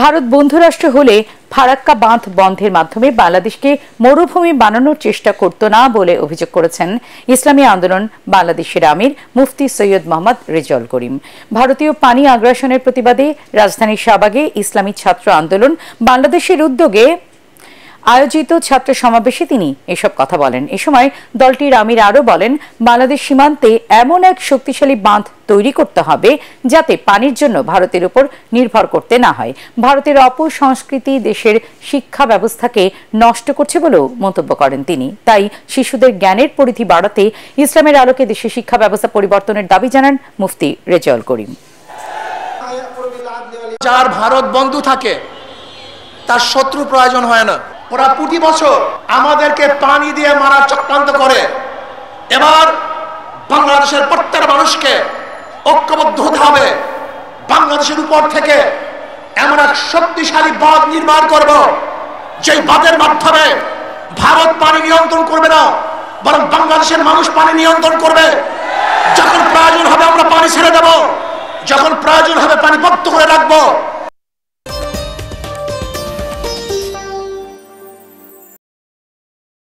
ভারত বন্ধুরাষ্ট্র হলে ফারাক্কা বাঁধ বন্ধের মাধ্যমে বাংলাদেশকে মরুভূমি বানানোর চেষ্টা করত না বলে অভিযোগ করেছেন ইসলামী আন্দোলন বাংলাদেশের আমির মুফতি সৈয়দ মোহাম্মদ রেজাউল করিম। ভারতীয় পানি আগ্রাসনের প্রতিবাদে রাজধানীর শাহবাগে ইসলামী ছাত্র আন্দোলন বাংলাদেশের উদ্যোগে আয়োজিত ছাত্র সমাবেশে তিনি এসব কথা বলেন। এ সময় দলটির আমির আরও বলেন, বাংলাদেশ সীমান্তে এমন এক শক্তিশালী বাঁধ তৈরি করতে হবে যাতে পানির জন্য ভারতের উপর নির্ভর করতে না হয়। ভারতের অপসংস্কৃতি দেশের শিক্ষা ব্যবস্থাকে নষ্ট করছে বলেও মন্তব্য করেন তিনি। তাই শিশুদের জ্ঞানের পরিধি বাড়াতে ইসলামের আলোকে দেশের শিক্ষা ব্যবস্থা পরিবর্তনের দাবি জানান মুফতি রেজাউল করিম। যার ভারত বন্ধু থাকে তার শত্রু প্রয়োজন হয় না। ওরা প্রতি বছর আমাদেরকে পানি দিয়ে মারার চক্রান্ত করে। এবার বাংলাদেশের প্রত্যেক মানুষকে ঐক্যবদ্ধ হতে হবে। বাংলাদেশের উপর থেকে এমন এক শক্তিশালী বাঁধ নির্মাণ করব, যেই বাঁধের মাধ্যমে ভারত পানি নিয়ন্ত্রণ করবে না, বরং বাংলাদেশের মানুষ পানি নিয়ন্ত্রণ করবে। যখন প্রয়োজন হবে আমরা পানি ছেড়ে দেব, যখন প্রয়োজন হবে পানি বন্ধ করে রাখবো।